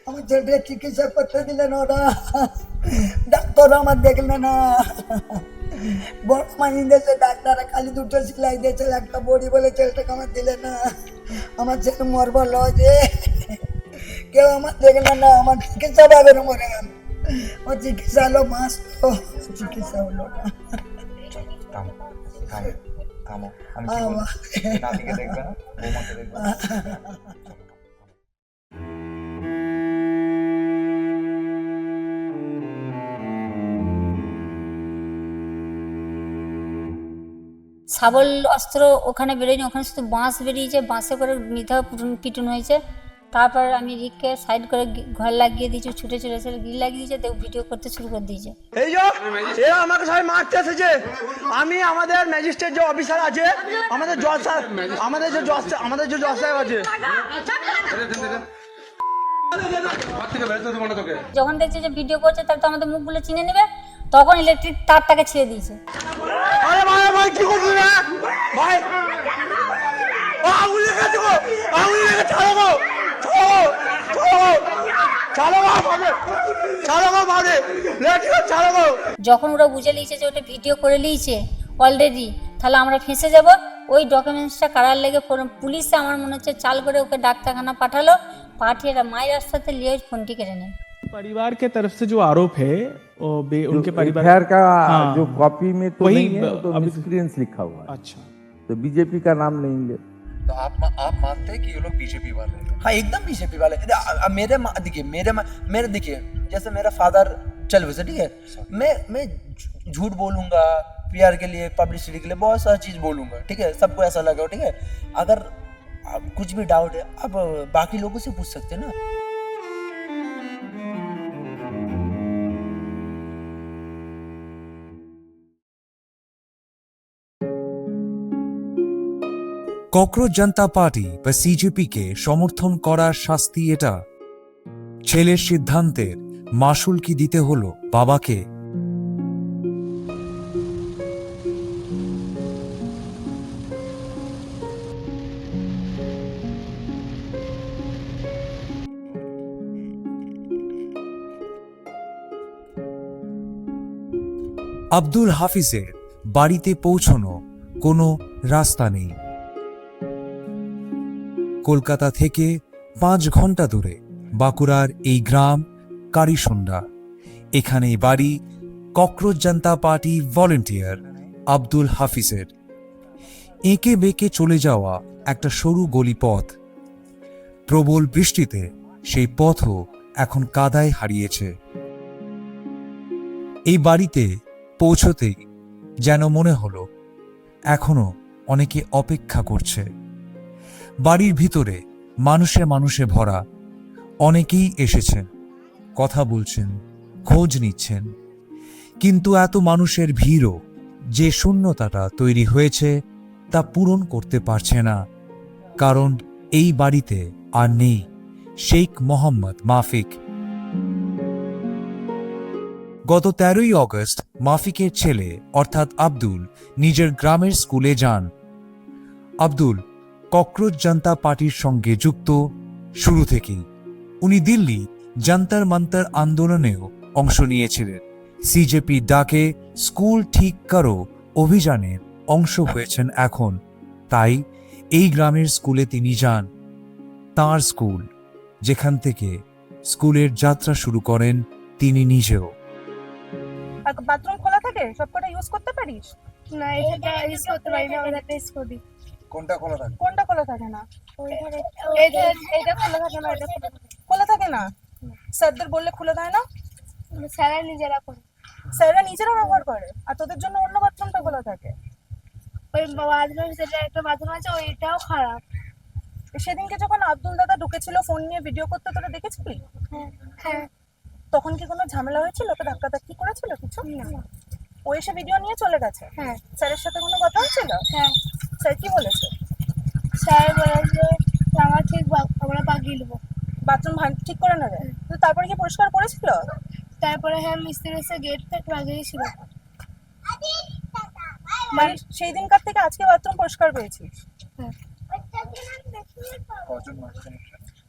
আমার ছেলেটা চিকিৎসা করতে দিলে না ওরা, ডাক্তার আমার দেখলে না। বর্তমান দেশে ডাক্তাররা খালি দুটো সেলাই দিয়েছে, একটা বড়ি বলে ছেলেটাকে আমার দিলে না। আমার ছেলে মরবো লজে, কেউ আমার দেখলে না, আমার চিকিৎসা পাবে না, মরে গেল। আমার চিকিৎসা হলো মাস, তো চিকিৎসা হলো না। থামো থামো থামো, আমি কি বলছি, নাতিকে দেখবে না, বৌমাকে দেখবে না। শাবল অস্ত্র ওখানে বেরোয়নি, ওখানে শুধু বাঁশ বেরিয়েছে, বাঁশে করে মিথ্যা পিটুন হয়েছে। তারপর আমি রিককে সাইড করে ঘর লাগিয়ে দিয়েছি, ছুটে চলেছে, গিল লাগিয়ে দিয়েছে, দেখ ভিডিও করতে শুরু করে দিয়েছে। এই যে এ আমাকে সবাই মারতে এসেছে। আমি আমাদের ম্যাজিস্ট্রেট যে অফিসার আছে, আমাদের জজ স্যার, আমাদের যে জজ সাহেব আছে, যখন দেখছে যে ভিডিও করছে তার তো আমাদের মুখগুলো চিনে নেবে, তখন ইলেকট্রিক তারটাকে ছেড়ে দিয়েছে। আরে ভাই ভাই কি করছিস রে ভাই? আগুন লেগেছে গো, আগুন লেগেছে, চালো গো, চালো গো। যখন ওরা বুঝে নিয়েছে যে ওটা ভিডিও করে নিয়েছে অলরেডি, তাহলে আমরা ফেঁসে যাব। ওই ডকুমেন্টসটা কারার লেগে পুলিশে আমার মনে হচ্ছে চাল করে ওকে ডাক্তারখানা পাঠালো, পাঠিয়ে মায়ের রাস্তাতে লিয়ে ফোনটি কেড়ে নেয়। परिवार के तरफ से जो आरोप है वो उनके परिवार एफआईआर का हाँ, जो कॉपी में तो वही नहीं है, तो अभी- मिसक्रिएंस लिखा हुआ है, अच्छा तो बीजेपी का नाम लेंगे। तो आप मानते हैं कि ये लोग बीजेपी वाले हैं? हाँ एकदम बीजेपी वाले। मेरे देखिए जैसे मेरा फादर चल वैसे ठीक है, मैं झूठ बोलूंगा पीआर के लिए, पब्लिसिटी के लिए, बहुत सारी चीज बोलूंगा, ठीक है, सबको ऐसा लगा, ठीक है। अगर कुछ भी डाउट है आप बाकी लोगों से पूछ सकते हैं ना। ককরোচ জনতা পার্টি বা সিজেপিকে সমর্থন করার শাস্তি এটা? ছেলের সিদ্ধান্তের মাসুল কি দিতে হলো বাবাকে? আব্দুল হাফিজের বাড়িতে পৌঁছানো কোনো রাস্তা নেই। কলকাতা থেকে 5 ঘন্টা দূরে বাঁকুড়ার এই গ্রাম কারিসন্ডা, এখানেই বাড়ি ককরোচ জনতা পার্টি ভলেন্টিয়ার আব্দুল হাফিজের। এঁকে বেঁকে চলে যাওয়া একটা সরু গলি পথ, প্রবল বৃষ্টিতে সেই পথও এখন কাদায় হারিয়েছে। এই বাড়িতে পৌঁছতেই যেন মনে হলো এখনো অনেকে অপেক্ষা করছে। বাড়ির ভিতরে মানুষে মানুষে ভরা, অনেকেই এসেছেন, কথা বলছেন, খোঁজ নিচ্ছেন, কিন্তু এত মানুষের ভিড়ও যে শূন্যতাটা তৈরি হয়েছে তা পূরণ করতে পারছে না, কারণ এই বাড়িতে আর নেই শেখ মোহাম্মদ মাফিক। গত 13ই অগস্ট মাফিকের ছেলে অর্থাৎ আব্দুল নিজের গ্রামের স্কুলে যান। আব্দুল ককরোচ জনতা পার্টির সঙ্গে যুক্ত শুরু থেকেই। উনি দিল্লি জন্তর মন্তর আন্দোলনেও অংশ নিয়েছিলেন। সিজেপি ডাকে স্কুল ঠিক করো অভিযানের অংশ হয়েছেন এখন। তাই এই গ্রামের স্কুলে তিনি যান, তাঁর স্কুল, যেখান থেকে স্কুলের যাত্রা শুরু করেন তিনি নিজেও। বাথরুম খোলা থাকে, সবকটা ইউজ করতে পারিস না? এটা ইউজ করতে পারি না, ওটা টেস্ট করি। কোনটা খোলা থাকে? কোনটা খোলা থাকে না? এটা খোলা থাকে না, এটা খোলা থাকে না। স্যারদের বললে খুলে দেয় না? স্যারা নিজেরা করে, স্যাররা নিজেরা ব্যবহার করে, আর তোদের জন্য অন্য বাথরুমটা খোলা থাকে। ওই বাথরুম যেটা একটা বাথরুম আছে ওইটাও খারাপ। সেদিনকে যখন আব্দুল দাদা ঢুকেছিল ফোন নিয়ে ভিডিও করতে, তোরা দেখেছিলি? হ্যাঁ। তখন কি কোনো ঝামেলা হয়েছিল? ওকে ধাক্কাধাক্কি করেছিল কিছু? ও এসে ভিডিও নিয়ে চলে গেছে। হ্যাঁ। স্যারের সাথে কোনো কথা হয়েছিল? হ্যাঁ। স্যার কি বলেছে? স্যার বলেছে আমরা ঠিক আমরা বাগিয়ে নেবো, বাথরুম ঠিক করে নেবে। তো তারপরে কি পরিষ্কার করেছিল? তারপরে হ্যাঁ মিস্ত্রি এসে গেটটা লাগিয়েছিল। মানে সেই দিনকার থেকে আজকে বাথরুম পরিষ্কার পেয়েছিস? হ্যাঁ।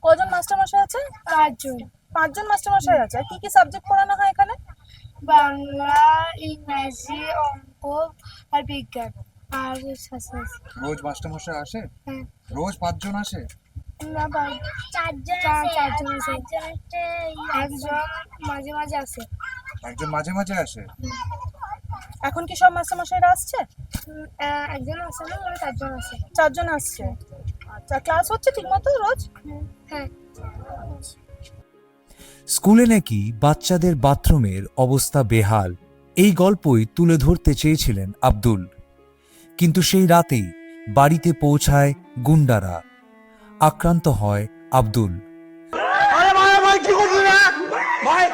কজন মাস্টারমশাই আছে? 4 জন। 5 জন মাস্টারমশাই আছে। আর কি কি সাবজেক্ট পড়ানো হয় এখানে? বাংলা, ইংরেজি, অঙ্ক আর বিজ্ঞান আর সায়েন্স। রোজ মাস্টারমশাই আসে? হ্যাঁ। রোজ 5 জন আসে? না, 4 জন আছে। একজন মাঝে মাঝে আসে। একজন মাঝে মাঝে আসে? এখন কি সব মাস্টারমশাইরা আসছে? একজন আসে না, 4 জন আসে। 4 জন আসছে। আচ্ছা, ক্লাস হচ্ছে ঠিক মতো রোজ? হ্যাঁ। স্কুলে নাকি বাচ্চাদের বাথরুমের অবস্থা বেহাল, এই গল্পই তুলে ধরতে চেয়েছিলেন আব্দুল। কিন্তু সেই রাতেই বাড়িতে পৌঁছায় গুন্ডারা। আক্রান্ত হয় আব্দুল। আরে ভাই ভাই কি করছিস রে ভাই?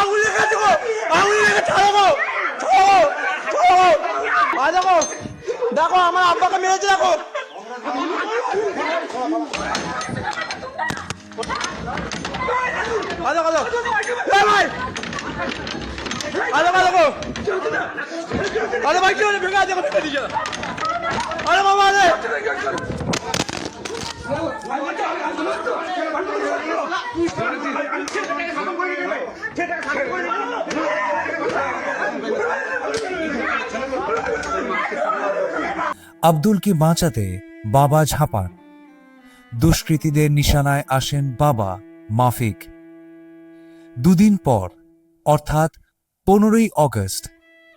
আগুন লেগেছে গো, আগুন লেগেছে, ছাড়ো গো, ছাড়ো, ছাড়ো। ভাই দেখো, দেখো আমার আব্বাকে মেরেছে, দেখো। আরে ভাই, ভাই, আরে ভাই দেখো, আরে ভাই কি হলো, ভেঙে আছে, ভেঙে দিয়েছে। আরে বাবা রে, আব্দুলকে বাঁচাতে বাবা ঝাঁপান। দুষ্কৃতীদের নিশানায় আসেন বাবা মাফিক। দুদিন পর অর্থাৎ 15ই অগস্ট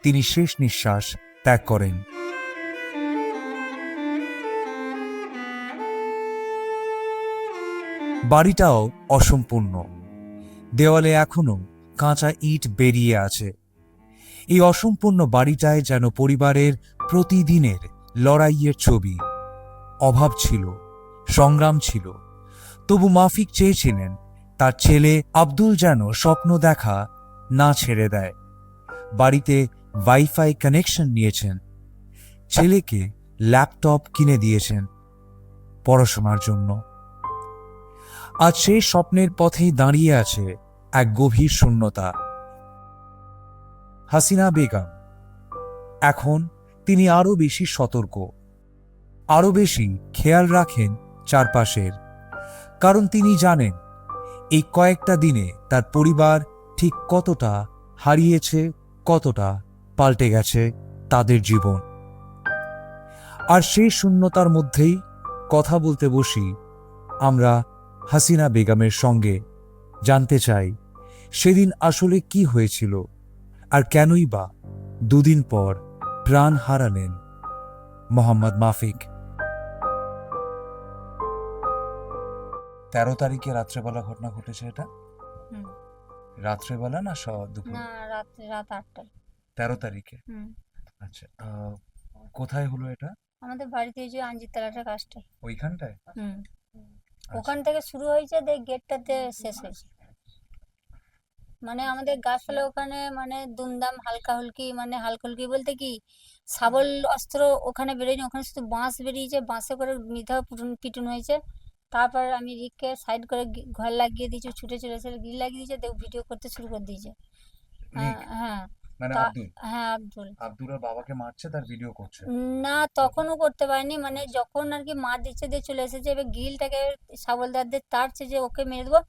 তিনি শেষ নিঃশ্বাস ত্যাগ করেন। বাড়িটাও অসম্পূর্ণ, দেওয়ালে এখনো কাঁচা ইট বেরিয়ে আছে। এই অসম্পূর্ণ বাড়িটায় যেন পরিবারের প্রতিদিনের লড়াইয়ের ছবি। অভাব ছিল, সংগ্রাম ছিল, তবু মাফিক চেয়েছিলেন তার ছেলে আব্দুল যেন স্বপ্ন দেখা না ছেড়ে দেয়। বাড়িতে ওয়াইফাই কানেকশন নিয়েছেন, ছেলেকে ল্যাপটপ কিনে দিয়েছেন পড়াশোনার জন্য। আজ সেই স্বপ্নের পথেই দাঁড়িয়ে আছে এক গভীর শূন্যতা। হাসিনা বেগম এখন তিনি আরো বেশি সতর্ক, আরো বেশি খেয়াল রাখেন চারপাশের। কারণ তিনি জানেন এই কয়েকটা দিনে তার পরিবার ঠিক কতটা হারিয়েছে, কতটা পাল্টে গেছে তাদের জীবন। আর সেই শূন্যতার মধ্যেই কথা বলতে বসি আমরা হাসিনা বেগমের সঙ্গে। জানতে চাই সেদিন আসলে কি হয়েছিল, আর কেনই বা দুদিন পর প্রাণ হারালেন মোহাম্মদ মাফিক। 13 তারিখে রাত্রেবেলা ঘটনা ঘটেছে এটা? হুম। রাত্রেবেলা না দুপুর? না, রাত 8টায়। 13 তারিখে? হুম। আচ্ছা, কোথায় হলো এটা? আমাদের বাড়িতে যে আঞ্জিতলাটা কাজটা, ওইখানটায়? হুম, আচ্ছা। ওখান থেকে শুরু হয়েছে, গেটটাতে শেষ হয়েছে। মানে আমাদের গাছপালা ওখানে মানে দুমদাম হালকা হুলকি, মানে হালকা হুলকি বলতে কি, শাবল অস্ত্র ওখানে বেরোয়নি, ওখানে শুধু বাঁশ বেরিয়েছে, বাঁশে করে মৃধা পিটুন হয়েছে। তারপর আমি রিককে সাইড করে ঘর লাগিয়ে দিয়েছি, ছুটে চলে এসে গ্রিল লাগিয়ে দিয়েছে, দেখো ভিডিও করতে শুরু করে দিয়েছে। হ্যাঁ, মানে তা আব্দুল? হ্যাঁ, আব্দুল। আব্দুল আর বাবাকে মারছে, তার ভিডিও করছে? না, তখনও করতে পারিনি, মানে যখন আর কি মার দিচ্ছে দিয়ে চলে এসেছে, এবার গ্রিলটাকে শাবলদার দিয়ে তাড়ছে যে ওকে মেরে দেবো,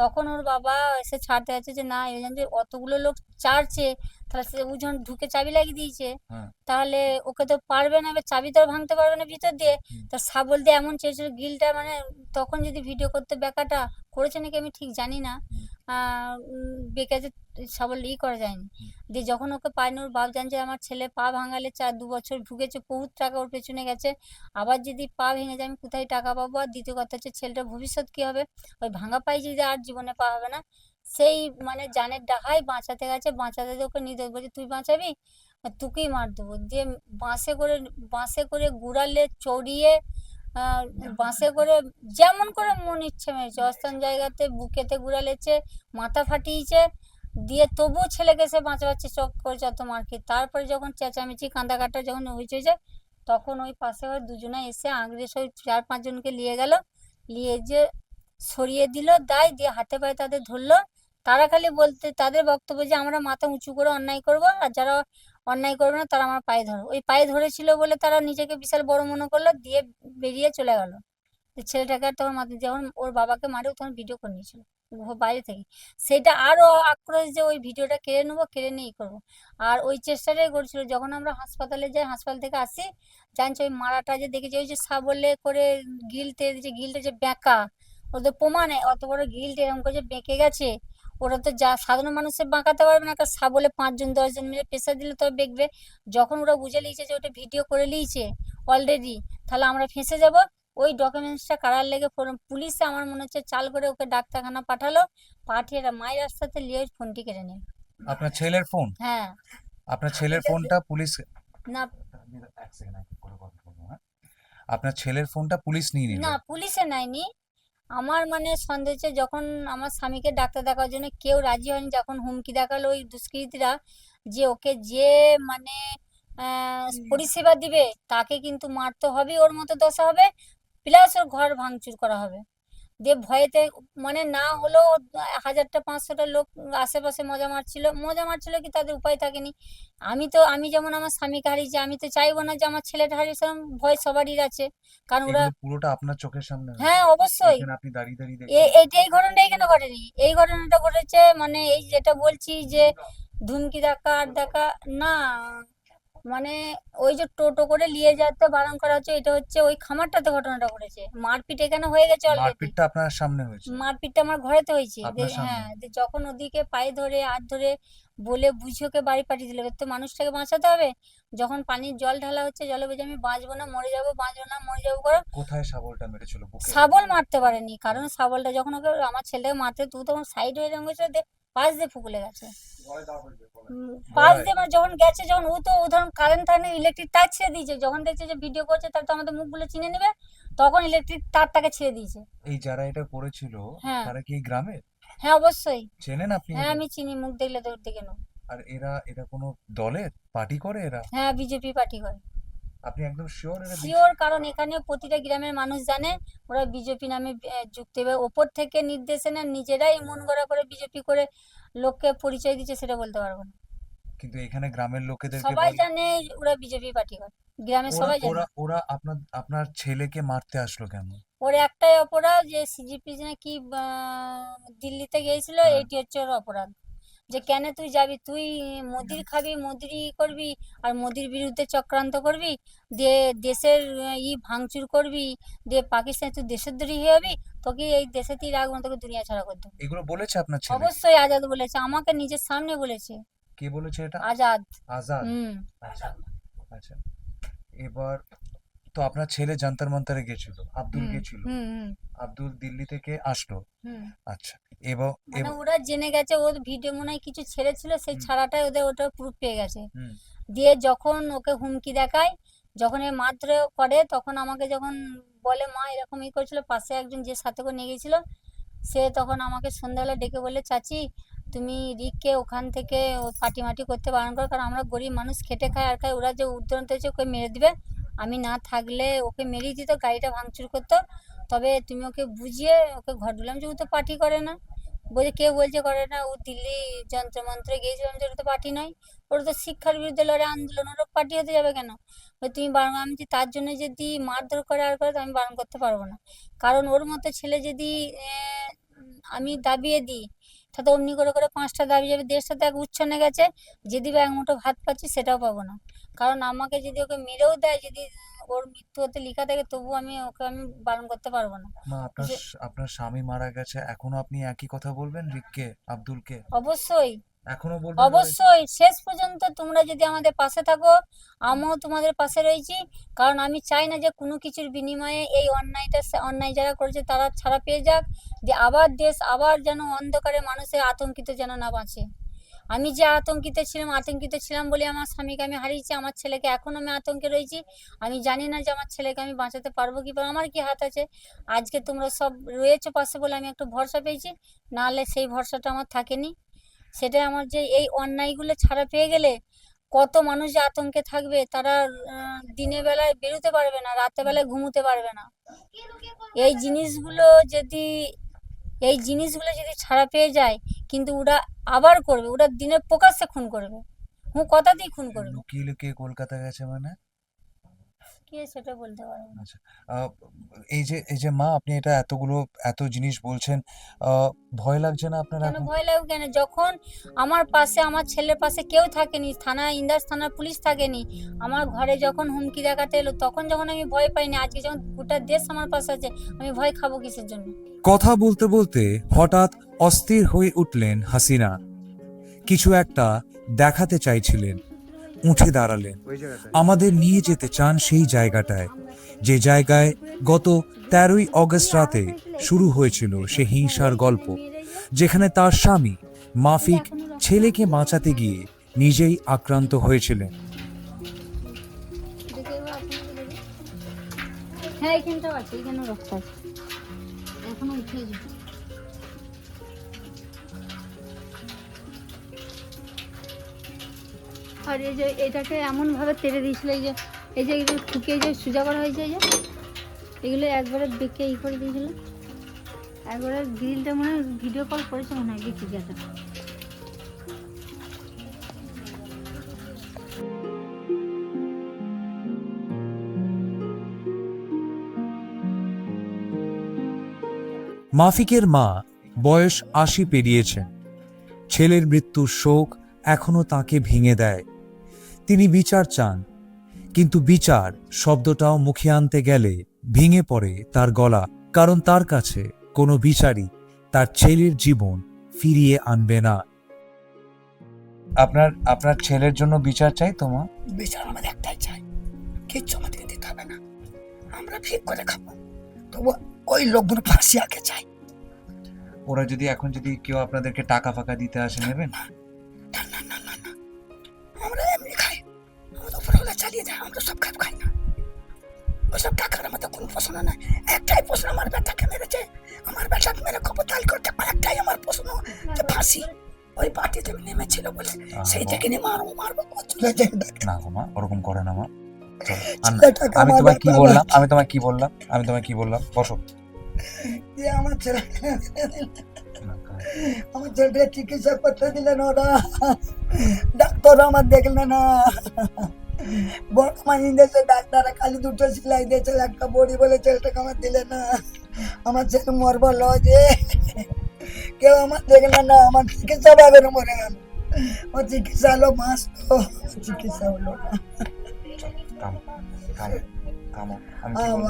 তখন ওর বাবা এসে ছাড়তে আছে যে না, এই যে অতগুলো লোক চাড়ছে, তাহলে সে ও যখন ঢুকে চাবি লাগিয়ে দিয়েছে, তাহলে ওকে তো পারবে না, এবার চাবি তো আর ভাঙতে পারবে না ভিতর দিয়ে। তা শাবল দিয়ে এমন চেয়েছিল গ্রিলটা, মানে তখন যদি ভিডিও করতে বেকারটা করেছে নাকি আমি ঠিক জানি না, বেকারে শাবল করা যায়নি। দিয়ে যখন ওকে পায়নি, ওর বাপ জানছে আমার ছেলে পা ভাঙালে 2 বছর ভুগেছে, বহুত টাকা ওর পেছনে গেছে, আবার যদি পা ভেঙে যায় আমি কোথায় টাকা পাবো, আর দ্বিতীয় কথা হচ্ছে ছেলেটার ভবিষ্যৎ কি হবে, ওই ভাঙা পায়ে যদি আর জীবনে পা হবে না, সেই মানে জানের ডাহাই বাঁচাতে গেছে, বাঁচাতে দিয়ে ওকে নিতে বলছে তুই বাঁচাবি, তোকেই মার দেবো। দিয়ে বাঁশে করে গুড়ালে চড়িয়ে, বাঁশে করে যেমন করে মন ইচ্ছে মেরেছে, অস্থান জায়গাতে বুকেতে গুড়ালেছে, মাথা ফাটিয়েছে, দিয়ে তবুও ছেলেকে সে বাঁচাচ্ছে, চক করে যত মারকে। তারপরে যখন চেঁচামেচি কাঁদাকাটা যখন হয়েছে, তখন ওই পাশে ওই দুজনে এসে আঁকড়ে সব 4-5 জনকে নিয়ে গেল, নিয়ে যে সরিয়ে দিল দায় দিয়ে, হাতে পায়ে তাদের ধরলো। তারা খালি বলতে, তাদের বক্তব্য যে আমরা মাথা উঁচু করে অন্যায় করব, আর যারা অন্যায় করবে না তারা আমার পায়ে ধরো। ওই পায়ে ধরেছিল বলে তারা নিজেকে বিশাল বড় মনে করলো, দিয়ে বেরিয়ে চলে গেল। যে ছেলেটাকে তখন যখন ওর বাবাকে মারে তখন ভিডিও করে নিয়েছিল বাইরে থেকে। সেটা আরো আক্রোশ যে ওই ভিডিওটা কেড়ে নেবো, কেড়ে নিয়ে করবো। আর ওই চেষ্টাটাই করছিল। যখন আমরা হাসপাতালে যাই, হাসপাতাল থেকে আসি, জানছি ওই মারাটা যে দেখেছি, ওই যে শাবলে করে গিলতে যে গিলটা যে বেঁকা, ওদের প্রমাণ অত বড় গিলটা এরকম করে যে বেঁকে গেছে, ওরা তো যা সাধারণ মানুষের বাঁকাতে পারবে না, একটা শাবলে 5 জন 10 জন মিলে প্রেসার দিলে তবে বেঁকবে। যখন ওরা বুঝে নিয়েছে যে ওটা ভিডিও করে নিয়েছে অলরেডি, তাহলে আমরা ফেঁসে যাব। ওই ডকুমেন্টসটা কারার লেগে পুলিশে আমার মনে হচ্ছে চাল করে ওকে ডাক্তারখানা পাঠালো, পাঠিয়ে এরা মায়ের রাস্তাতে নিয়ে ওই ফোনটি কেড়ে নেয়। আপনার ছেলের ফোন, হ্যাঁ। আপনার ছেলের ফোনটা পুলিশ, না এক সেকেন্ড করে কথা বলবো, হ্যাঁ? আপনার ছেলের ফোনটা পুলিশ নিয়ে নিল? না, পুলিশে নেয়নি। আমার মানে সন্দেহ হচ্ছে যখন আমার স্বামীকে ডাক্তার দেখার জন্য কেউ রাজি হয়নি, যখন হুমকি দেখালো ওই দুষ্কৃতীরা যে ওকে যে মানে পরিষেবা দিবে তাকে কিন্তু মারতে হবে, ওর মতো দশা হবে, প্লাস ওর ঘর ভাঙচুর করা হবে। দিয়ে ভয়েতে মানে না হলেও 1000টা 500টা লোক আশেপাশে মজা মারছিল কি তাদের উপায় থাকেনি। আমি যেমন আমার স্বামীকে হারিয়েছি, আমি তো চাইবো না যে আমার ছেলেটা হারিয়ে, সেরকম ভয় সবারই আছে, কারণ ওরা। এগুলো পুরোটা আপনার চোখের সামনে হয়েছে? হ্যাঁ, অবশ্যই। এখানে আপনি দাঁড়িয়ে দাঁড়িয়ে এই ঘটনাটা এখানে ঘটেনি, এই ঘটনাটা ঘটেছে মানে এই যেটা বলছি যে ধুমকি দেখা আর দেখা না, মানে ওই যে টোটো করে নিয়ে যেতে বারণ করা হচ্ছে, এটা হচ্ছে ওই খামারটাতে ঘটনাটা ঘটেছে। মারপিট এখানে হয়ে গেছে অলরেডি। মারপিটটা আপনার সামনে হয়েছে? মারপিটটা আমার ঘরেতে হয়েছে। আপনার সামনে? হ্যাঁ, যখন ওদিকে পায়ে ধরে হাত ধরে বলে বুঝিয়ে ওকে বাড়ি পাঠিয়ে দিল, তো মানুষটাকে বাঁচাতে হবে। যখন পানির জল ঢালা হচ্ছে, জলে বলছে আমি বাঁচবো না, মরে যাবো, বাঁচবো না, মরে যাবো করে। কোথায় শাবলটা মেরেছিল? বুকে? শাবল মারতে পারেনি, কারণ শাবলটা যখন ওকে আমার ছেলেকে মারতে, তুই তখন সাইড হয়ে এরকম গেছিল, পাশ দিয়ে ফুকুলে গেছে। পাশ দিয়ে মানে যখন গেছে, যখন ও ধরুন কারেন্ট থাকে, ইলেকট্রিক তার ছেড়ে দিয়েছে, যখন দেখছে যে ভিডিও করছে তাহলে তো আমাদের মুখগুলো চিনে নেবে, তখন ইলেকট্রিক তারটাকে ছেড়ে দিয়েছে। এই যারা এটা করেছিল হ্যাঁ। তারা কি এই গ্রামের? হ্যাঁ, অবশ্যই। চেনেন আপনি হ্যাঁ, এদের? আমি চিনি, মুখ দেখলে তো দেখে নেবো। আর এরা কোনো দলের পার্টি করে এরা? হ্যাঁ, বিজেপি পার্টি করে। আপনি একদম শিওর এরা শিওর, কারণ এখানে প্রতিটা গ্রামের মানুষ জানে ওরা বিজেপি নামে যুক্ত। এবার ওপর থেকে নির্দেশে না, নিজেরাই মন গড়া করে বিজেপি করে লোককে পরিচয় দিচ্ছে, সেটা বলতে পারবো না। কিন্তু এখানে গ্রামের লোকেদেরকে সবাই জানে ওরা বিজেপি পার্টি করে, গ্রামের সবাই জানে। ওরা আপনার ছেলেকে মারতে আসলো কেন? ওর একটাই অপরাধ যে সিজিপি নাকি দিল্লিতে গিয়েছিল, এইটি হচ্ছে ওর অপরাধ। যে কেন তুই যাবি, তুই মোদির খাবি, মোদির করবি, আর মোদির বিরুদ্ধে চক্রান্ত করবি, দিয়ে দেশের ভাঙচুর করবি, দিয়ে পাকিস্তান তুই দেশদ্রোহী হয়ে যাবি, তোকে এই দেশেতেই রাখবো না, তোকে দুনিয়া ছাড়া করে দেবো। এগুলো বলেছে আপনার ছেলে? অবশ্যই আজাদ বলেছে, আমাকে নিজের সামনে বলেছে। কে বলেছে এটা? আজাদ। আজাদ? হুম। আচ্ছা আচ্ছা। এবার তো আপনার ছেলে জান্তার মান্তারে গেছিল, আব্দুল গেছিল, আব্দুল দিল্লি থেকে আসলো। আচ্ছা, এবার মানে ওরা জেনে গেছে, ওর ভিডিও মনে হয় কিছু ছেড়েছিল, সেই ছাড়াটাই ওটা প্রুফ পেয়ে গেছে। দিয়ে যখন ওকে হুমকি দেখায়, যখন এ মারধর করে, তখন আমাকে যখন বলে মা এরকম করেছিল, পাশে একজন যে সাথে করে নিয়ে গেছিল, সে তখন আমাকে সন্ধ্যাবেলা ডেকে বলে চাচি তুমি রিককে ওখান থেকে পাটি মাটি করতে বারণ করো, কারণ আমরা গরিব মানুষ, খেটে খাই আর খাই, ওরা যে উদ্যন্ত হয়েছে ওকে মেরে দিবে, আমি না থাকলে ওকে মেরেই দিত, গাড়িটা ভাঙচুর করতো, তবে তুমি ওকে বুঝিয়ে ওকে ঘর দিলাম। যে ও তো পার্টি করে না। বলছে কে বলছে করে না, ও দিল্লি যন্ত্রমন্ত্রে গিয়েছিলাম, যে ওটা তো পার্টি নয়, ওরা তো শিক্ষার বিরুদ্ধে লড়ে আন্দোলন, ওরা পার্টি হতে যাবে কেন? তুমি বারণ, আমি তার জন্য যদি মারধর করে আর করে, তো আমি বারণ করতে পারবো না, কারণ ওর মতো ছেলে যদি আমি দাবিয়ে দিই, তাতে অমনি করে করে 5টা দাবি যাবে, দেশটা তো এক উচ্ছন্নে গেছে, যদি বা এক মুঠো ভাত পাচ্ছি সেটাও পাবো না, কারণ আমাকে যদি ওকে মেরেও দেয়, যদি ওর মৃত্যু হতে লেখা থাকে, তবু আমি বারণ করতে পারবো না। মা, আপনার স্বামী মারা গেছে, এখনো আপনি একই কথা বলবেন রিককে, আব্দুলকে? অবশ্যই, এখনো বলবেন? অবশ্যই, শেষ পর্যন্ত তোমরা যদি আমাদের পাশে থাকো, আমিও তোমাদের পাশে রয়েছি, কারণ আমি চাই না যে কোনো কিছুর বিনিময়ে এই অন্যায় যারা করেছে তারা ছাড়া পেয়ে যাক, যে আবার দেশ আবার যেন অন্ধকারে মানুষের আতঙ্কিত যেন না বাঁচে। আমি যে আতঙ্কিত ছিলাম বলে আমার স্বামীকে আমি হারিয়েছি, আমার ছেলেকে এখন আমি আতঙ্কে রয়েছি, আমি জানি না যে আমার ছেলেকে আমি বাঁচাতে পারবো কি পারবো, আমার কি হাত আছে। আজকে তোমরা সব রয়েছো পাশে বলে আমি একটু ভরসা পেয়েছি, নাহলে সেই ভরসাটা আমার থাকেনি। সেটাই আমার, যে এই অন্যায়গুলো ছাড়া পেয়ে গেলে কত মানুষ যে আতঙ্কে থাকবে, তারা দিনের বেলায় বেরোতে পারবে না, রাতের বেলায় ঘুমোতে পারবে না। এই জিনিসগুলো যদি ছাড়া পেয়ে যায়, কিন্তু ওরা আবার করবে, ওরা দিনের প্রকাশ্যে খুন করবে, কথাতেই খুন করবে। লুকিয়ে লুকিয়ে কলকাতা গেছে মানে? কি সেটা বলতে পারবো না। আচ্ছা, এই যে মা, আপনি এটা এত জিনিস বলছেন, ভয় লাগছে না আপনার কেন এখন? ভয় লাগবে কেন? যখন আমার পাশে, আমার ছেলের পাশে কেউ থাকেনি, ইন্দাস থানার পুলিশ থাকেনি, আমার ঘরে যখন হুমকি দেখাতে এলো তখন যখন আমি ভয় পাইনি, আজকে যখন গোটা দেশ আমার পাশে আছে, আমি ভয় খাবো কিসের জন্য? কথা বলতে বলতে হঠাৎ অস্থির হয়ে উঠলেন হাসিনা। কিছু একটা দেখাতে চাইছিলেন, উঠে দাঁড়ালেন। আমাদের নিয়ে যেতে চান সেই জায়গাটায়, যে জায়গায় গত 13ই অগস্ট রাতে শুরু হয়েছিল সে হিংসার গল্প, যেখানে তার স্বামী মাফিক ছেলেকে বাঁচাতে গিয়ে নিজেই আক্রান্ত হয়েছিলেন। হ্যাঁ, এখানটাও আছে, এখানেও রক্ত আছে, এখনো উঠে যাবে। আর এই যে এটাকে এমন ভাবে তেড়ে দিয়েছিল, এই যে এগুলো ঠুকে যে সোজা করা হয়েছে, এই যে এগুলো একবারে বেঁকে করে দিয়েছিল, একবারে গ্রিলটা মনে হয় ভিডিও কল করেছে মনে হয় বেঁকে গেছে। মাফিকের মা বয়স 80 পেরিয়েছেন। ছেলের মৃত্যুর শোক এখনো তাকে ভেঙে দেয়। তিনি বিচার চান, কিন্তু বিচার শব্দটাও মুখে আনতে গেলে ভেঙে পড়ে তার গলা, কারণ তার কাছে কোনো বিচারই তার ছেলের জীবন ফিরিয়ে আনবে না। আপনার ছেলের জন্য বিচার চাই তো মা? বিচার আমাদের একটাই চাই, কিচ্ছু আমাদেরকে দিতে হবে না, আমরা ঠিক করে খাবো, তবু ওই লোকগুলো ফাঁসি আগে চাই। ওরা এখন যদি কেউ আপনাদেরকে টাকা ফাঁকা দিতে আসে, নেবেন? না না না না না, আমরা এমনি খাই, আমাদের উপরওয়ালা চালিয়ে যায়, আমরা সব খাই না, ওইসব টাকার আমাদের কোনো প্রশ্ন নাই। একটাই প্রশ্ন, আমার বেটাকে মেরেছে, আমার বেটাকে মেরে খবরদারি করতে, একটাই আমার প্রশ্ন যে ফাঁসি। ওই পার্টিতে নেমেছিল বলে সেই থেকে নিয়ে মারবো চলে যায়। না গো মা, ওরকম করে না মা। ছেলেটাকে আমি আমার তোমায় কি বাবা- বললাম? আমি তোমায় কি বললাম? বসো। দিয়ে আমার ছেলে, আমার ছেলেটাকে চিকিৎসা করতে দিলেন ওরা, ডাক্তার আমার দেখলে না, বর্তমান ইন্দেশে ডাক্তাররা খালি দুটো সেলাই দিয়েছে, একটা বড়ি বলে ছেলেটাকে আমার দিলে না, আমার ছেলে মরব লজে, কেউ আমার দেখলে না, আমার চিকিৎসা ভাবে মরে গেল, ও চিকিৎসা হলো মাস, তো চিকিৎসা হলো না। থামো থামো থামো, আমি কি বলবো?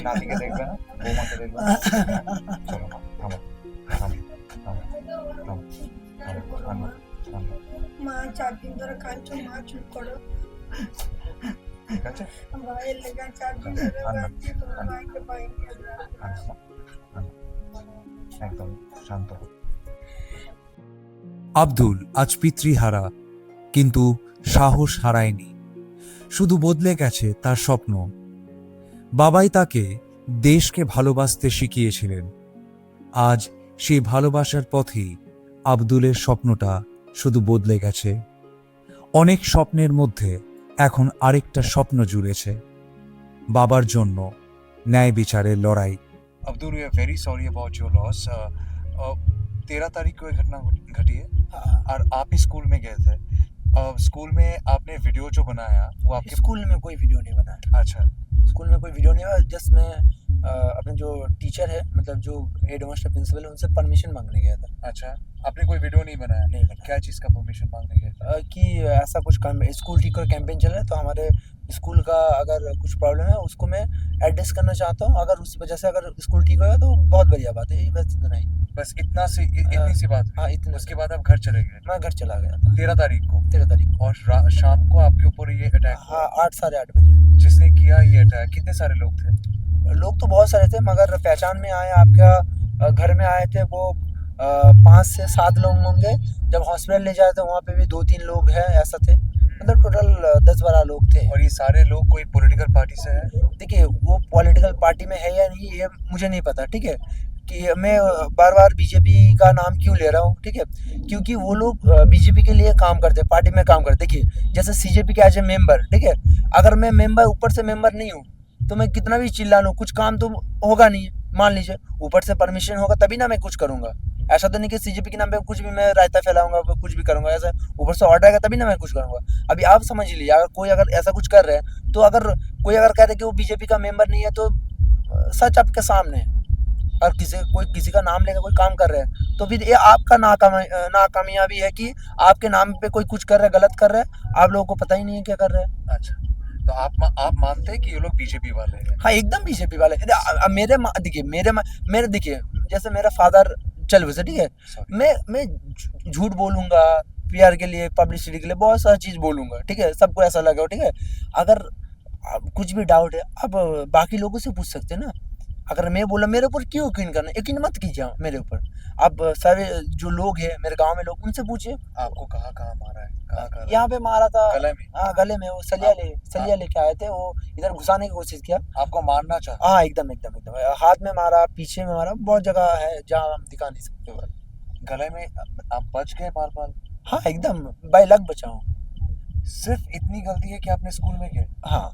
নাতিকে দেখবে না, বৌমাকে দেখবে না? চলো মা, থামো থামো থামো থামো থামো, ঠান্ডা ঠান্ডা, মা 4 দিন ধরে কাঁদছো, মা চুপ করো। ঠিক আছে? ভাইয়ের লেগে 4 দিন ধরে ঠান্ডা কাঁদছি, তোমার ঠান্ডা ভাইকে পাইনি আমরা। ঠান্ডা মা, ঠান্ডা, একদম শান্ত হও। আব্দুল আজ পিতৃহারা, কিন্তু সাহস হারায়নি, শুধু বদলে গেছে তার স্বপ্ন। বাবাই তাকে দেশকে ভালোবাসতে শিখিয়েছিলেন। আজ সেই ভালোবাসার পথেই আব্দুলের স্বপ্নটা শুধু বদলে গেছে। অনেক স্বপ্নের মধ্যে এখন আরেকটা স্বপ্ন জুড়েছে, বাবার জন্য ন্যায় বিচারের লড়াই। Abdul, we are very sorry about your loss. 13 तारीख को ये घटना घटी है और आप ही स्कूल में गए थे। स्कूल में आपने वीडियो जो बनाया वो आपके... स्कूल में कोई वीडियो नहीं बनाया, अच्छा, स्कूल में कोई वीडियो नहीं हुआ, जस्ट मैं अपने जो टीचर है, मतलब जो हेड मास्टर प्रिंसिपल है, उनसे परमिशन मांगने गया था। अच्छा, आपने कोई वीडियो नहीं बनाया? नहीं बनाया। क्या चीज़ का परमिशन मांगने गए थे? कि ऐसा कुछ स्कूल ठीक कर कैंपेन चल रहा है, तो हमारे स्कूल का अगर कुछ प्रॉब्लम है उसको मैं एड्रेस करना चाहता हूँ, अगर उस वजह से अगर स्कूल ठीक होगा तो बहुत बढ़िया बात है, यही बस इतना ही। बस इतनी सी बात? हाँ, इतना। उसके बाद आप घर चले गए? मैं घर चला गया था 13 तारीख को। 13 तारीख को। और शाम को आपके ऊपर ये अटैक हुआ? हाँ, 8 साढ़े 8 बजे। जिसने किया ये अटैक, कितने सारे लोग थे? लोग तो बहुत सारे थे, मगर पहचान में आए, आपका घर में आए थे वो 5 से 7 लोग होंगे। जब हॉस्पिटल ले जाए थे वहाँ पे भी 2-3 लोग हैं, ऐसा थे, मतलब टोटल 10-12 लोग थे। और ये सारे लोग कोई पॉलिटिकल पार्टी से है? देखिए, वो पॉलिटिकल पार्टी में है या नहीं ये मुझे नहीं पता, ठीक है, कि मैं बार बार बीजेपी का नाम क्यों ले रहा हूँ, ठीक है, क्योंकि वो लोग बीजेपी के लिए काम करते हैं, पार्टी में काम करते हैं। देखिए, जैसे सीजेपी के एज ए मेंबर, ठीक है, अगर मैं मेंबर ऊपर से मेंबर नहीं हूँ तो मैं कितना भी चिल्ला लूँ, कुछ काम तो होगा नहीं, मान लीजिए ऊपर से परमिशन होगा तभी ना मैं कुछ करूँगा, ऐसा तो नहीं कि सीजेपी के नाम पे कुछ भी मैं रायता फैलाऊंगा, कुछ भी करूंगा। ऐसा ऊपर से ऑर्डर आएगा तभी ना मैं कुछ करूंगा। अभी आप समझ लीजिए, अगर कोई अगर ऐसा कुछ कर रहा है, तो अगर कोई अगर कह रहे कि वो बीजेपी का मेंबर नहीं है, तो सच आपके सामने है। और कोई किसी का नाम लेकर कोई काम कर रहा है, तो फिर ये आपका नाकामयाबी है कि आपके नाम पे कोई कुछ कर रहा है, गलत कर रहा है, आप लोगों को पता ही नहीं है क्या कर रहा है। अच्छा, तो आप मानते हैं कि ये लोग बीजेपी वाले हैं? हाँ, एकदम बीजेपी वाले। मेरे देखिए, जैसे मेरा फादर चल वैसे, ठीक है, मैं झूठ बोलूंगा पीआर के लिए, पब्लिसिटी के लिए, बहुत सारी चीज बोलूंगा, ठीक है, सबको ऐसा लगा, ठीक है। अगर कुछ भी डाउट है, आप बाकी लोगों से पूछ सकते हैं ना। अगर मैं बोला, मेरे ऊपर क्यों यकीन करना, यकीन मत कीजिए मेरे ऊपर। आप सारे जो लोग हैं मेरे गांव में, लोग, उनसे पूछिए। आपको कहाँ मारा है? कहाँ यहाँ पे मारा था, गले में? हाँ, गले में। वो सलिया लेके आए थे, वो इधर घुसाने की कोशिश किया। आपको मारना चाहा? हाँ, एकदम एकदम एकदम, हाथ में मारा, पीछे में मारा, बहुत जगह है जहाँ हम दिखा नहीं सकते। गले में आप बच गए बार? हाँ, एकदम बाय लक बचा हूँ। सिर्फ इतनी गलती है कि आपने स्कूल में गए? हाँ,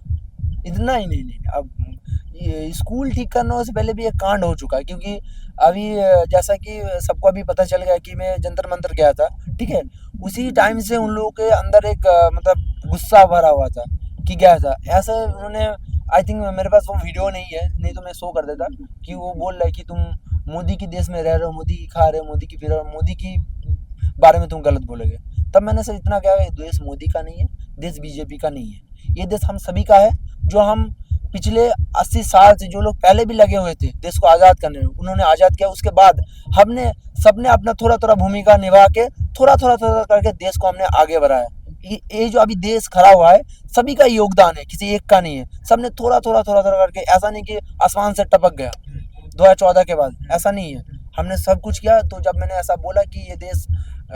इतना ही नहीं। अब ये स्कूल ठीक करने से पहले भी एक कांड हो चुका है, क्योंकि अभी जैसा कि सबको अभी पता चल गया कि मैं जंतर मंतर गया था, ठीक है। उसी टाइम से उन लोगों के अंदर एक मतलब गुस्सा भरा हुआ था कि गया था ऐसे। उन्होंने, आई थिंक मेरे पास वो वीडियो नहीं है, नहीं तो मैं शो कर देता, कि वो बोल रहा है कि तुम मोदी के देश में रह रहे हो, मोदी की खा रहे हो, मोदी की पी रहे हो, मोदी की बारे में तुम गलत बोलोगे। तब मैंने सर इतना क्या, देश मोदी का नहीं है, देश बीजेपी का नहीं है, ये देश हम सभी का है। जो हम पिछले 80 साल से जो लोग पहले भी लगे हुए थे देश को आज़ाद करने में, उन्होंने आज़ाद किया। उसके बाद हमने सबने अपना थोड़ा भूमिका निभा के थोड़ा करके देश को हमने आगे बढ़ाया। ये जो अभी देश खड़ा हुआ है, सभी का योगदान है, किसी एक का नहीं है। सबने थोड़ा करके, ऐसा नहीं कि आसमान से टपक गया 2014 के बाद, ऐसा नहीं है। हमने सब कुछ किया। तो जब मैंने ऐसा बोला कि ये देश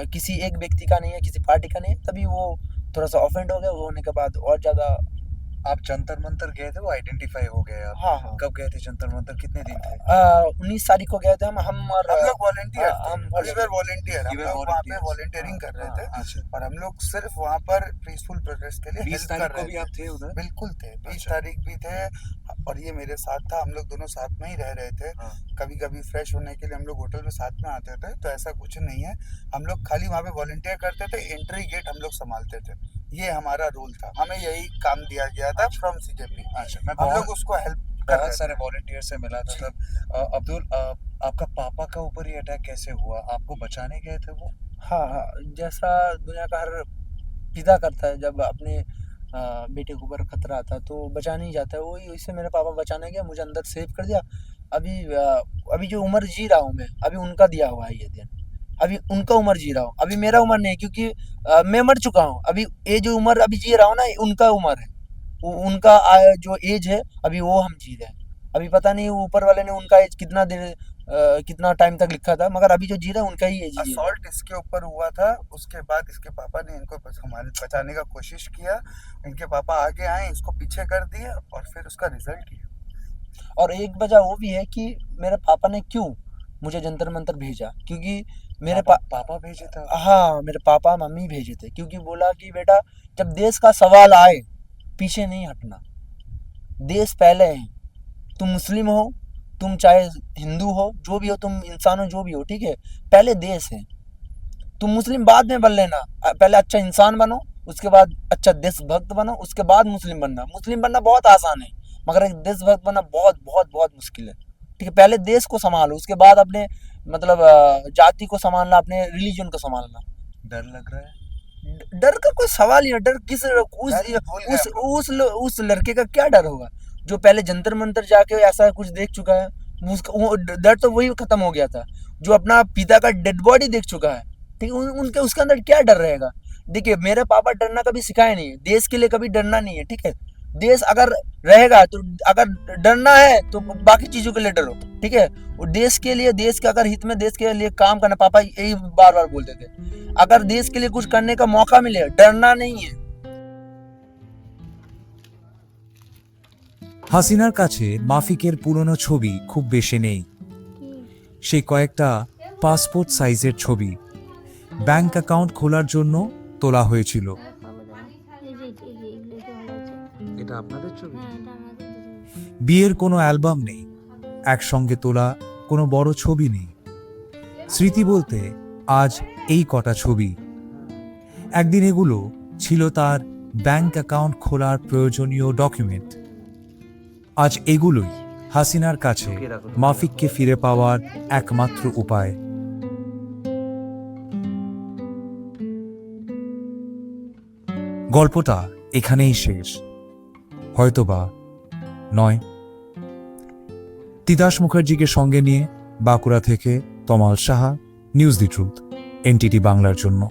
किसी एक व्यक्ति का नहीं है, किसी पार्टी का नहीं है, तभी वो थोड़ा सा ऑफेंड हो गया। वो होने के बाद और ज़्यादा। आप जंतर मंतर गए थे, वो आइडेंटिफाई हो गए आप? हाँ। कब गए थे जंतर मंतर? कितने दिन थे? 19 तारीख को गए थे हम और हम लोग वॉलंटियर थे। हम वॉलंटियर, हम लोग वहाँ पे वॉलंटियरिंग कर रहे थे। अच्छा। और हम लोग सिर्फ वहाँ पर पीसफुल प्रोटेस्ट के लिए 20 हेल्प तारीख कर को रहे भी थे। आप थे उधर? बिल्कुल थे, 20 अच्छा। तारीख भी थे, और ये मेरे साथ था। हम लोग दोनों साथ में ही रह रहे थे। हाँ। कभी कभी फ्रेश होने के लिए हम लोग होटल में साथ में आते थे, तो ऐसा कुछ नहीं है। हम लोग खाली वहाँ पे वॉलंटियर करते थे, एंट्री गेट हम लोग संभालते थे, ये हमारा रोल था। हमें यही काम दिया गया था फ्रॉम सीजेपी। अच्छा, मैं हम लोग उसको हेल्प कर रहे बहुत थे। सारे वॉलंटियर से मिला था तब। अब्दुल, आपका पापा का ऊपर ये अटैक कैसे हुआ? आपको बचाने गए थे वो? हाँ, जैसा दुनिया का हर पिता करता है, जब अपने बेटे के ऊपर खतरा आता है तो बचा नहीं जाता है। वही इससे मेरे पापा बचाने गया, मुझे अंदर सेव कर दिया। अभी जो उम्र जी रहा हूँ मैं, अभी उनका दिया हुआ है ये दिन। अभी उनका उम्र जी रहा हूँ, अभी मेरा उम्र नहीं, क्योंकि मैं मर चुका हूँ। अभी ये जो उम्र अभी जी रहा हूँ ना, उनका उम्र है। उनका जो एज है, अभी वो हम जी रहे हैं। अभी पता नहीं ऊपर वाले ने उनका एज कितना टाइम तक लिखा था, मगर अभी जो जी रहा है उनका ही एज है। असॉल्ट इसके ऊपर हुआ था, उसके बाद इसके पापा ने इनको हमारे बचाने का कोशिश किया। इनके पापा आगे आए, इसको पीछे कर दिए, और फिर उसका रिजल्ट किया। और एक वजह वो भी है कि मेरे पापा ने क्यों मुझे जंतर मंतर भेजा, क्योंकि मेरे पापा भेजे थे? हाँ, मेरे पापा मम्मी भेजे थे, क्योंकि बोला कि बेटा, जब देश का सवाल आए, पीछे नहीं हटना, देश पहले है। तुम मुस्लिम हो, तुम चाहे हिंदू हो, जो भी हो, तुम इंसान हो, जो भी हो, ठीक है, पहले देश है। तुम मुस्लिम बाद में बन लेना, पहले अच्छा इंसान बनो, उसके बाद अच्छा देशभक्त बनो, उसके बाद मुस्लिम बनना। मुस्लिम बनना बहुत आसान है, मगर एक देशभक्त बनना बहुत बहुत बहुत मुश्किल है, ठीक है। पहले देश को संभालो, उसके बाद अपने मतलब जाति को संभालना, अपने रिलीजन को संभालना। डर लग रहा है? डर का कोई सवाल ही नहीं। डर किस उस लड़के का क्या डर होगा जो पहले जंतर मंतर जाके ऐसा कुछ देख चुका है? वो डर तो वही खत्म हो गया था जो अपना पिता का डेड बॉडी देख चुका है, ठीक है। उनके उसके अंदर क्या डर रहेगा? देखिए, मेरे पापा डरना कभी सिखाए नहीं है, देश के लिए कभी डरना नहीं है, ठीक है। देश अगर रहेगा तो, अगर डरना है तो बाकी चीजों के लिए डरो, ठीक है। वो देश के लिए, देश के अगर हित में, देश के लिए काम करना, पापा यही बार बार बोलते थे। अगर देश के लिए कुछ करने का मौका मिले, डरना नहीं है। হাসিনার কাছে মাফিকের পুরনো ছবি খুব বেশি নেই। সেই কয়েকটা পাসপোর্ট সাইজের ছবি ব্যাংক অ্যাকাউন্ট খোলার জন্য তোলা হয়েছিল। এটা আপনাদের ছবি? বিয়ের কোনো অ্যালবাম নেই, একসঙ্গে তোলা কোনো বড় ছবি নেই। স্মৃতি বলতে আজ এই কটা ছবি। একদিন এগুলো ছিল তার ব্যাংক অ্যাকাউন্ট খোলার প্রয়োজনীয় ডকুমেন্ট। আজ এগুলোই হাসিনার কাছে মাফিককে ফিরে পাওয়ার একমাত্র উপায়। গল্পটা এখানেই শেষ, হয়তোবা নয়। তিতাস মুখার্জিকে সঙ্গে নিয়ে বাঁকুড়া থেকে Tamal Saha, news the truth, NTT বাংলার জন্য।